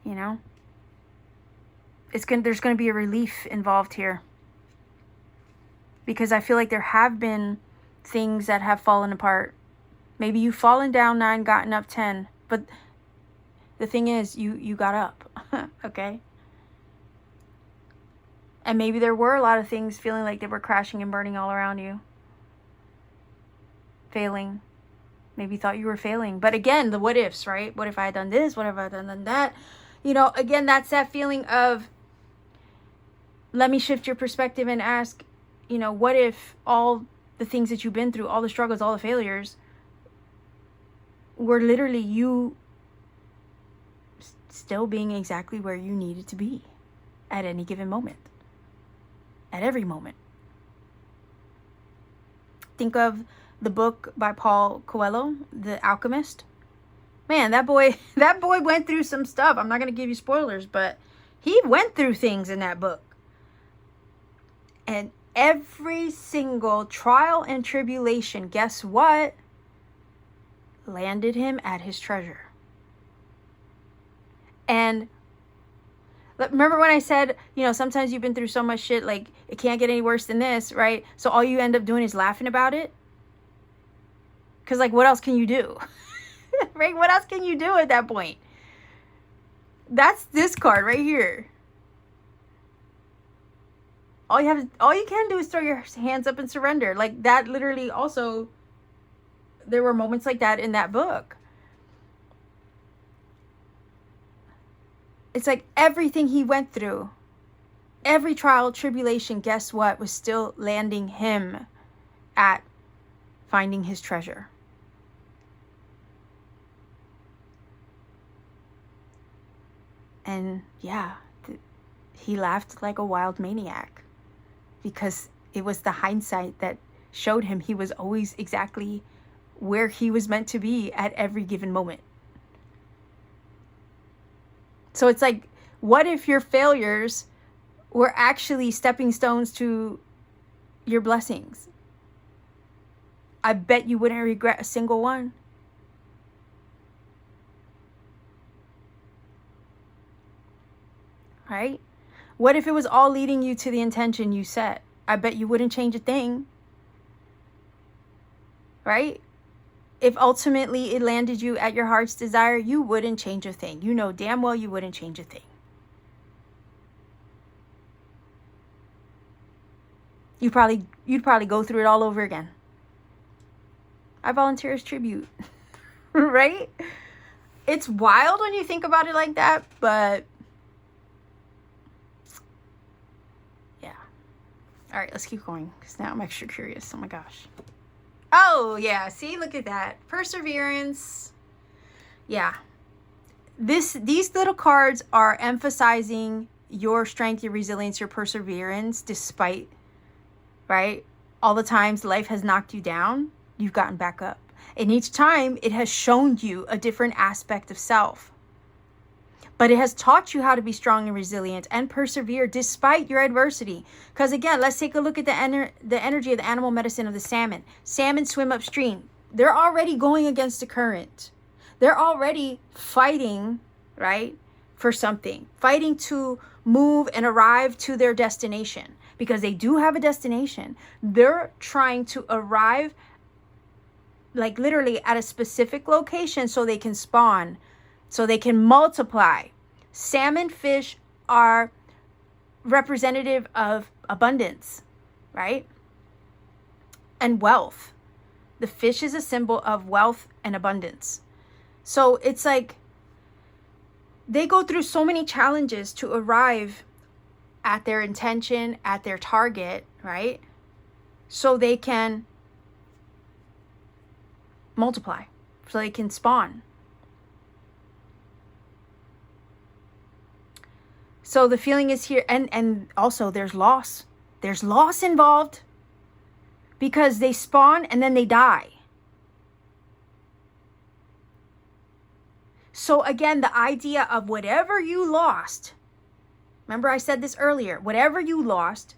you know? There's going to be a relief involved here. Because I feel like there have been things that have fallen apart. Maybe you've fallen down 9, gotten up 10. But the thing is, you got up, okay? And maybe there were a lot of things feeling like they were crashing and burning all around you. Failing. Maybe thought you were failing. But again, the what ifs, right? What if I had done this? What if I had done that? You know, again, that's that feeling of, let me shift your perspective and ask, you know, what if all the things that you've been through, all the struggles, all the failures, were literally you still being exactly where you needed to be at any given moment. At every moment. Think of the book by Paulo Coelho, The Alchemist. Man, that boy went through some stuff. I'm not going to give you spoilers, but he went through things in that book. And every single trial and tribulation, guess what? Landed him at his treasure. And remember when I said, you know, sometimes you've been through so much shit, like, it can't get any worse than this, right? So all you end up doing is laughing about it. Because, like, what else can you do? Right? What else can you do at that point? That's this card right here. All you can do is throw your hands up and surrender. Like, that literally also, there were moments like that in that book. It's like everything he went through, every trial, tribulation, guess what, was still landing him at finding his treasure. And yeah, he laughed like a wild maniac, because it was the hindsight that showed him he was always exactly where he was meant to be at every given moment. So it's like, what if your failures were actually stepping stones to your blessings? I bet you wouldn't regret a single one. Right? What if it was all leading you to the intention you set? I bet you wouldn't change a thing. Right? If ultimately it landed you at your heart's desire, you wouldn't change a thing. You know damn well you wouldn't change a thing. You'd probably go through it all over again. I volunteer as tribute. Right? It's wild when you think about it like that, but yeah. All right, let's keep going, because now I'm extra curious. Oh my gosh. Oh, yeah. See, look at that. Perseverance. Yeah. These little cards are emphasizing your strength, your resilience, your perseverance, despite, right, all the times life has knocked you down, you've gotten back up. And each time it has shown you a different aspect of self. But it has taught you how to be strong and resilient and persevere despite your adversity. Because again, let's take a look at the energy of the animal medicine of the salmon. Salmon swim upstream. They're already going against the current. They're already fighting, right, for something. Fighting to move and arrive to their destination. Because they do have a destination. They're trying to arrive, like, literally at a specific location so they can spawn, so they can multiply. Salmon fish are representative of abundance, right? And wealth. The fish is a symbol of wealth and abundance. So it's like they go through so many challenges to arrive at their intention, at their target, right? So they can multiply, so they can spawn. So the feeling is here, and also there's loss. There's loss involved, because they spawn and then they die. So again, the idea of whatever you lost, remember I said this earlier, whatever you lost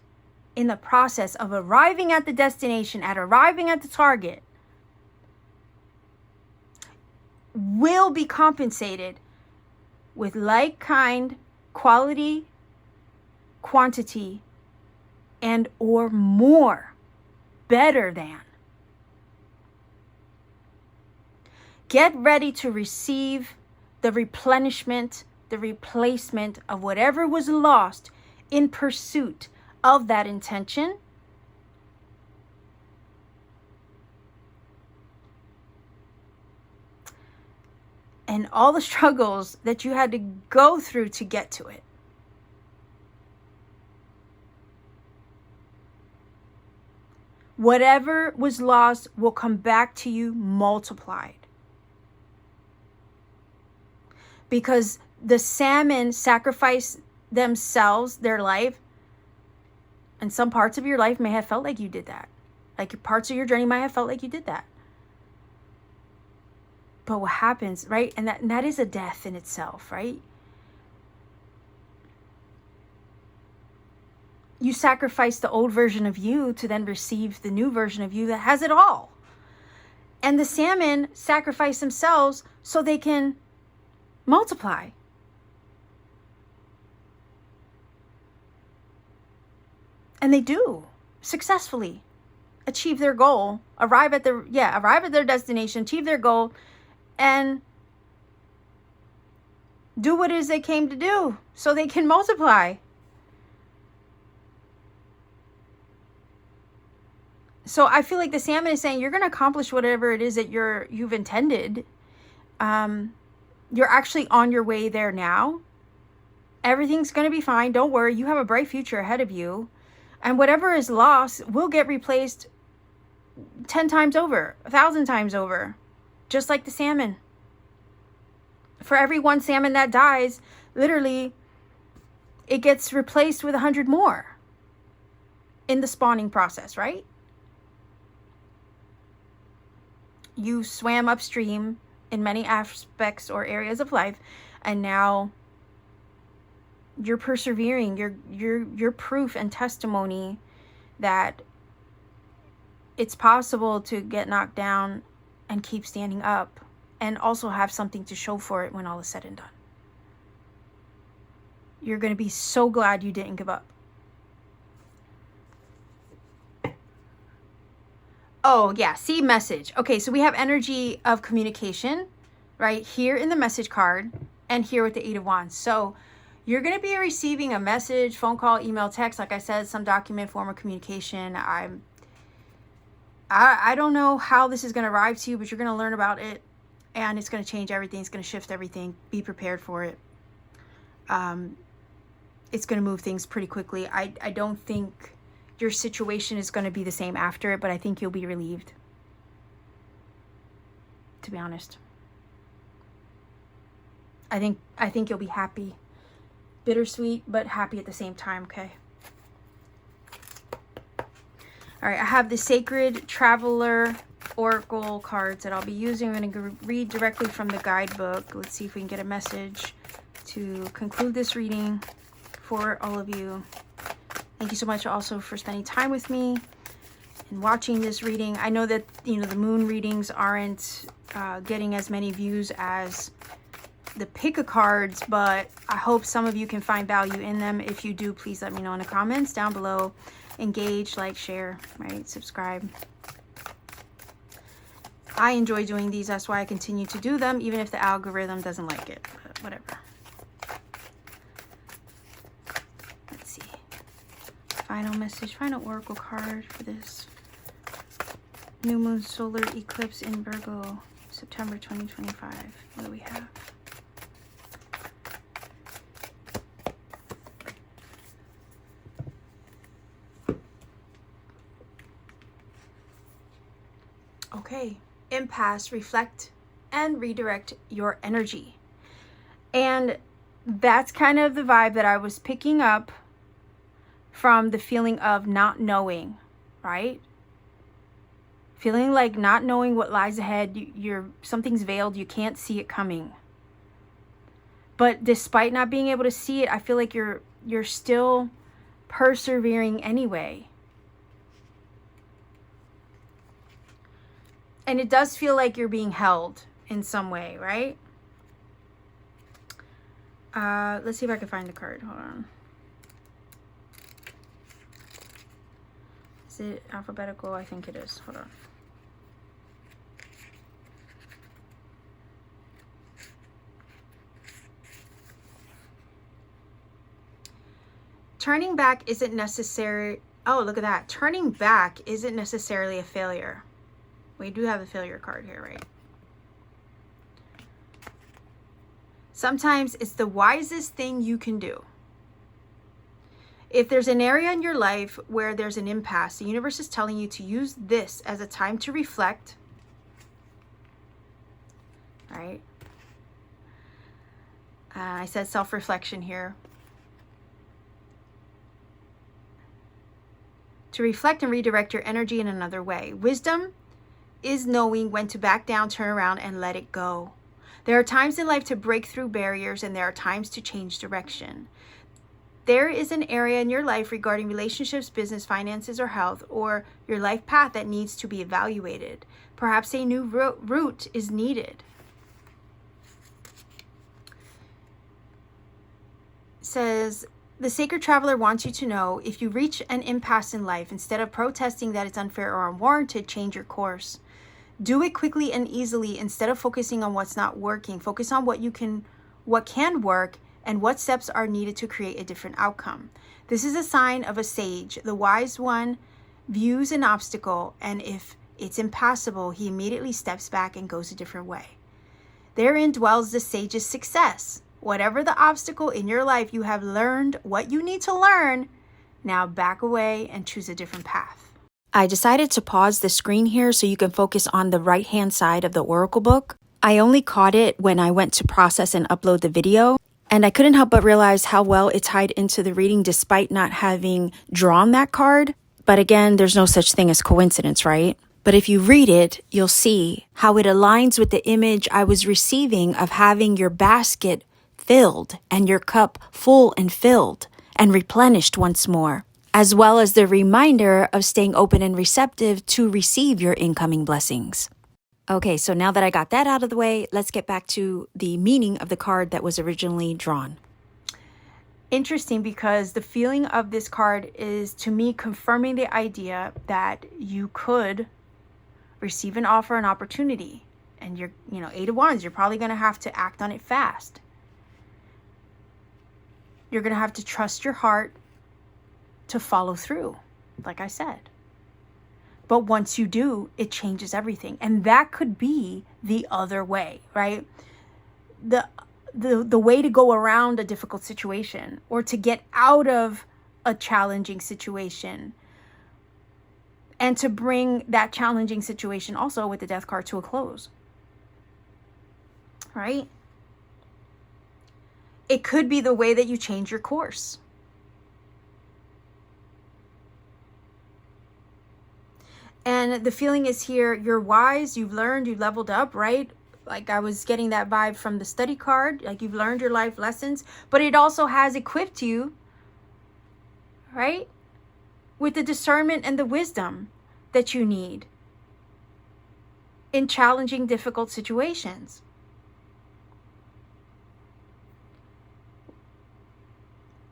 in the process of arriving at the destination, at arriving at the target, will be compensated with like kind, quality, quantity, and or more, better than. Get ready to receive the replenishment, the replacement of whatever was lost in pursuit of that intention. And all the struggles that you had to go through to get to it. Whatever was lost will come back to you multiplied. Because the salmon sacrificed themselves, their life, and some parts of your life may have felt like you did that. Like parts of your journey might have felt like you did that. But what happens, right? And that is a death in itself, right? You sacrifice the old version of you to then receive the new version of you that has it all. And the salmon sacrifice themselves so they can multiply. And they do successfully achieve their goal, arrive at their destination, achieve their goal, and do what it is they came to do so they can multiply. So I feel like the salmon is saying you're going to accomplish whatever it is that you've intended. You're actually on your way there now. Everything's going to be fine. Don't worry. You have a bright future ahead of you. And whatever is lost will get replaced 10 times over, 1,000 times over, just like the salmon. For every one salmon that dies, literally, it gets replaced with 100 more in the spawning process, right? You swam upstream in many aspects or areas of life, and now you're persevering. You're proof and testimony that it's possible to get knocked down and keep standing up, and also have something to show for it when all is said and done. You're going to be so glad you didn't give up. Oh, yeah. See, message. Okay, so we have energy of communication right here in the message card, and here with the 8 of Wands. So you're going to be receiving a message, phone call, email, text, like I said, some document, form of communication. I don't know how this is going to arrive to you, but you're going to learn about it, and it's going to change everything. It's going to shift everything. Be prepared for it. It's going to move things pretty quickly. I don't think your situation is going to be the same after it, but I think you'll be relieved, to be honest. I think you'll be happy. Bittersweet, but happy at the same time, okay? All right, I have the Sacred Traveler Oracle cards that I'll be using. I'm going to read directly from the guidebook. Let's see if we can get a message to conclude this reading for all of you. Thank you so much also for spending time with me and watching this reading. I know that, the moon readings aren't getting as many views as the pick-a cards, but I hope some of you can find value in them. If you do, please let me know in the comments down below. Engage, like, share, right? Subscribe. I enjoy doing these. That's why I continue to do them, even if the algorithm doesn't like it. But whatever. Let's see. Final message, final oracle card for this new moon solar eclipse in Virgo, September 2025. What do we have? Okay, impasse, reflect, and redirect your energy. And that's kind of the vibe that I was picking up from the feeling of not knowing, right? Feeling like not knowing what lies ahead. Something's veiled, you can't see it coming. But despite not being able to see it, I feel like you're still persevering anyway. And it does feel like you're being held in some way, right? Let's see if I can find the card. Hold on. Is it alphabetical? I think it is. Hold on. Turning back isn't necessary. Oh, look at that. Turning back isn't necessarily a failure. We do have a failure card here, right? Sometimes it's the wisest thing you can do. If there's an area in your life where there's an impasse, the universe is telling you to use this as a time to reflect, right? I said self-reflection here. To reflect and redirect your energy in another way. Wisdom is knowing when to back down, turn around, and let it go. There are times in life to break through barriers, and there are times to change direction. There is an area in your life regarding relationships, business, finances, or health, or your life path that needs to be evaluated. Perhaps a new route is needed. It says, the sacred traveler wants you to know, if you reach an impasse in life, instead of protesting that it's unfair or unwarranted, change your course. Do it quickly and easily instead of focusing on what's not working. Focus on what can work, and what steps are needed to create a different outcome. This is a sign of a sage. The wise one views an obstacle, and if it's impassable, he immediately steps back and goes a different way. Therein dwells the sage's success. Whatever the obstacle in your life, you have learned what you need to learn. Now back away and choose a different path. I decided to pause the screen here so you can focus on the right-hand side of the Oracle book. I only caught it when I went to process and upload the video. And I couldn't help but realize how well it tied into the reading despite not having drawn that card. But again, there's no such thing as coincidence, right? But if you read it, you'll see how it aligns with the image I was receiving of having your basket filled and your cup full and filled and replenished once more, as well as the reminder of staying open and receptive to receive your incoming blessings. Okay, so now that I got that out of the way, let's get back to the meaning of the card that was originally drawn. Interesting, because the feeling of this card is, to me, confirming the idea that you could receive an offer, an opportunity, and you're, Eight of Wands, you're probably going to have to act on it fast. You're going to have to trust your heart to follow through, like I said. But once you do, it changes everything. And that could be the other way, right? The way to go around a difficult situation, or to get out of a challenging situation, and to bring that challenging situation also with the Death card to a close, right? It could be the way that you change your course. And the feeling is here, you're wise, you've learned, you've leveled up, right? Like I was getting that vibe from the study card, like you've learned your life lessons, but it also has equipped you, right? With the discernment and the wisdom that you need in challenging, difficult situations.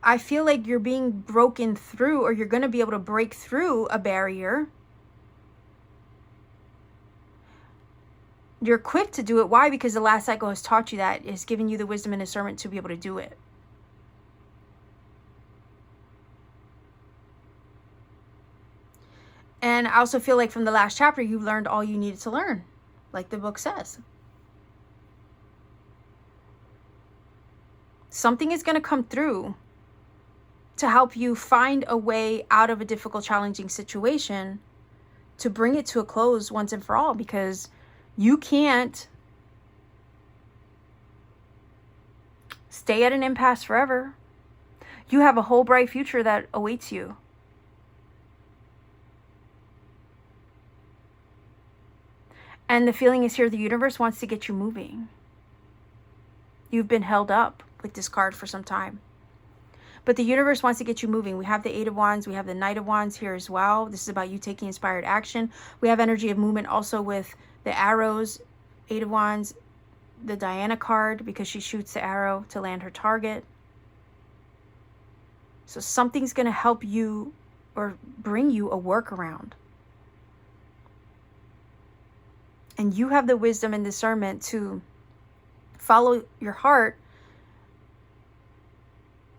I feel like you're being broken through, or you're going to be able to break through a barrier. You're equipped to do it. Why? Because the last cycle has taught you that. It's given you the wisdom and discernment to be able to do it. And I also feel like from the last chapter, you learned all you needed to learn, like the book says. Something is going to come through to help you find a way out of a difficult, challenging situation, to bring it to a close once and for all, because you can't stay at an impasse forever. You have a whole bright future that awaits you. And the feeling is here, the universe wants to get you moving. You've been held up with this card for some time. But the universe wants to get you moving. We have the Eight of Wands. We have the Knight of Wands here as well. This is about you taking inspired action. We have energy of movement also with the arrows, Eight of Wands, the Diana card, because she shoots the arrow to land her target. So something's going to help you or bring you a workaround. And you have the wisdom and discernment to follow your heart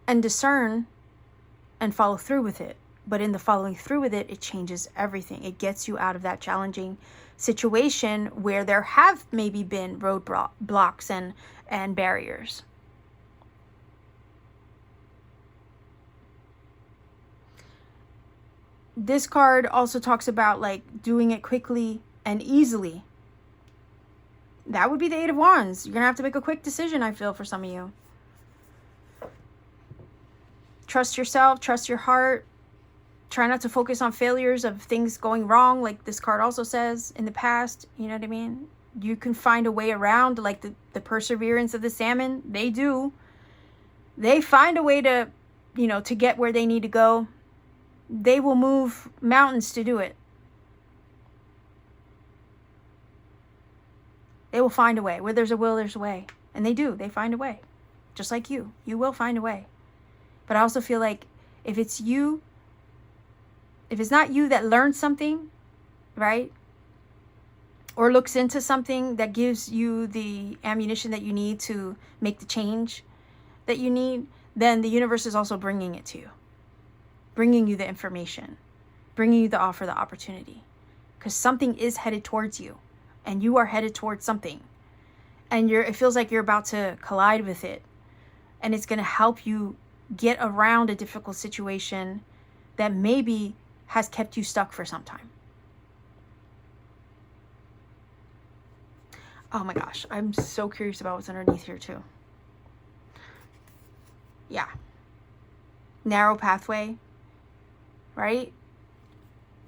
and discern and follow through with it. But in the following through with it, it changes everything. It gets you out of that challenging situation where there have maybe been roadblocks and barriers. This card also talks about like doing it quickly and easily. That would be the Eight of Wands. You're going to have to make a quick decision, I feel, for some of you. Trust yourself, trust your heart, Try not to focus on failures of things going wrong, like this card also says, in the past. You know what I mean? You can find a way around, like the perseverance of the salmon. They do. They find a way to, you know, to get where they need to go. They will move mountains to do it. They will find a way. Where there's a will, there's a way. And they do. They find a way. Just like you. You will find a way. But I also feel like if it's you, if it's not you that learns something, right? Or looks into something that gives you the ammunition that you need to make the change that you need, then the universe is also bringing it to you. Bringing you the information. Bringing you the offer, the opportunity. Because something is headed towards you. And you are headed towards something. And it feels like you're about to collide with it. And it's going to help you get around a difficult situation that maybe has kept you stuck for some time. Oh my gosh, I'm so curious about what's underneath here too. Yeah. Narrow pathway, right?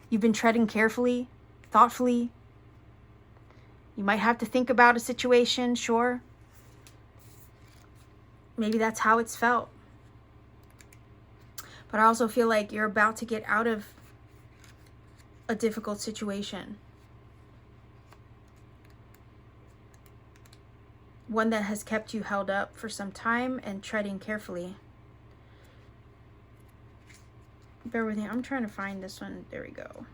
You've been treading carefully, thoughtfully. You might have to think about a situation, sure. Maybe that's how it's felt. But I also feel like you're about to get out of a difficult situation. One that has kept you held up for some time and treading carefully. Bear with me. I'm trying to find this one. There we go.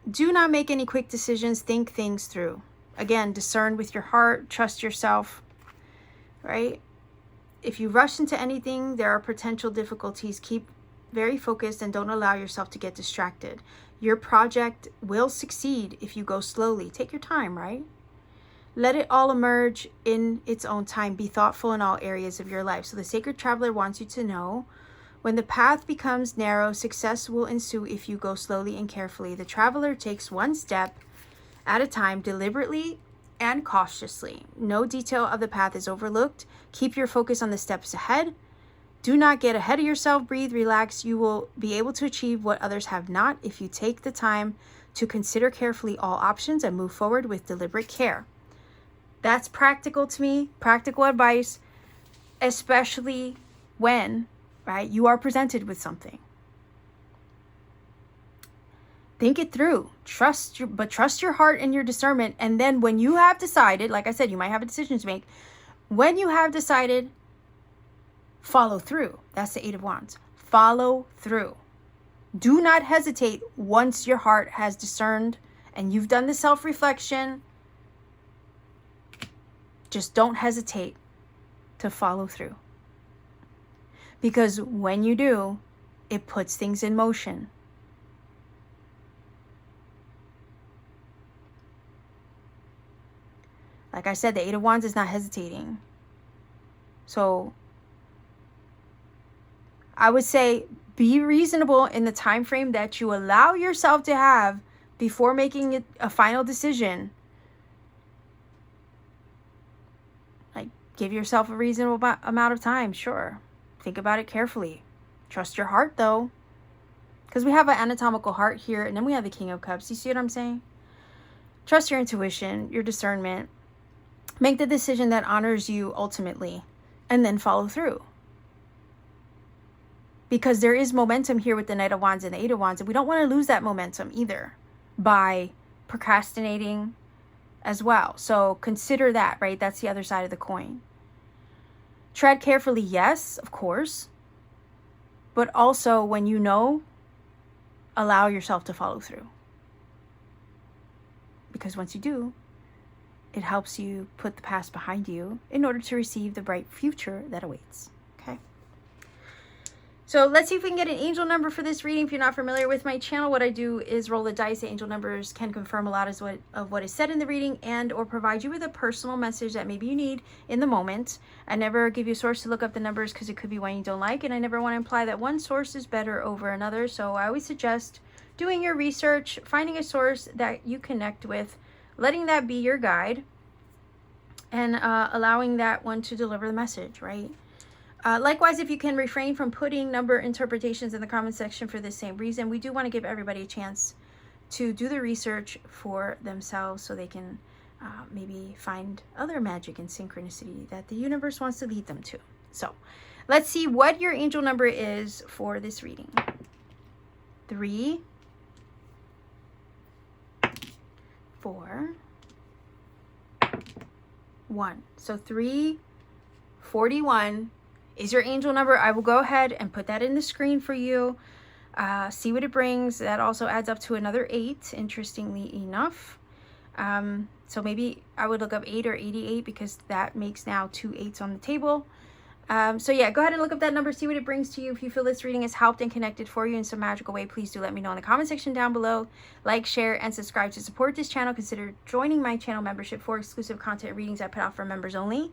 Do not make any quick decisions. Think things through. Again, discern with your heart. Trust yourself. Right? If you rush into anything, there are potential difficulties. Keep very focused and don't allow yourself to get distracted. Your project will succeed if you go slowly. Take your time, right? Let it all emerge in its own time. Be thoughtful in all areas of your life. So the Sacred Traveler wants you to know, when the path becomes narrow, success will ensue if you go slowly and carefully. The traveler takes one step at a time, deliberately and cautiously. No detail of the path is overlooked. Keep your focus on the steps ahead. Do not get ahead of yourself. Breathe, relax. You will be able to achieve what others have not if you take the time to consider carefully all options and move forward with deliberate care. That's practical to me, practical advice, especially when, right, you are presented with something. Think it through. Trust your heart and your discernment. And then when you have decided, like I said, you might have a decision to make. When you have decided, follow through. That's the Eight of Wands. Follow through. Do not hesitate once your heart has discerned and you've done the self-reflection. Just don't hesitate to follow through. Because when you do, it puts things in motion. Like I said, the Eight of Wands is not hesitating. So I would say be reasonable in the time frame that you allow yourself to have before making a final decision. Like, give yourself a reasonable amount of time, sure. Think about it carefully. Trust your heart, though. Because we have an anatomical heart here, and then we have the King of Cups. You see what I'm saying? Trust your intuition, your discernment. Make the decision that honors you ultimately, and then follow through. Because there is momentum here with the Knight of Wands and the Eight of Wands, and we don't want to lose that momentum either by procrastinating as well. So consider that, right? That's the other side of the coin. Tread carefully, yes, of course. But also, when you know, allow yourself to follow through. Because once you do, it helps you put the past behind you in order to receive the bright future that awaits. Okay? So let's see if we can get an angel number for this reading. If you're not familiar with my channel, what I do is roll the dice. The angel numbers can confirm a lot of what is said in the reading and or provide you with a personal message that maybe you need in the moment. I never give you a source to look up the numbers because it could be one you don't like, and I never want to imply that one source is better over another. So I always suggest doing your research, finding a source that you connect with, letting that be your guide, and allowing that one to deliver the message, right? Likewise, if you can refrain from putting number interpretations in the comment section for the same reason, we do want to give everybody a chance to do the research for themselves so they can maybe find other magic and synchronicity that the universe wants to lead them to. So let's see what your angel number is for this reading. 3, 4, 1. So 341 is your angel number. I will go ahead and put that in the screen for you. See what it brings. That also adds up to another 8, interestingly enough. So maybe I would look up 8 or 88 because that makes now 2 8s on the table. So yeah, go ahead and look up that number, see what it brings to you. If you feel this reading has helped and connected for you in some magical way, please do let me know in the comment section down below. Like, share, and subscribe to support this channel. Consider joining my channel membership for exclusive content readings I put out for members only.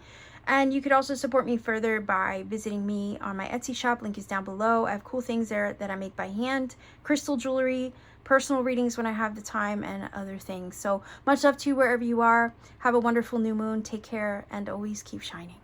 And you could also support me further by visiting me on my Etsy shop. Link is down below. I have cool things there that I make by hand, crystal jewelry, personal readings when I have the time, and other things. So much love to you wherever you are. Have a wonderful new moon. Take care and always keep shining.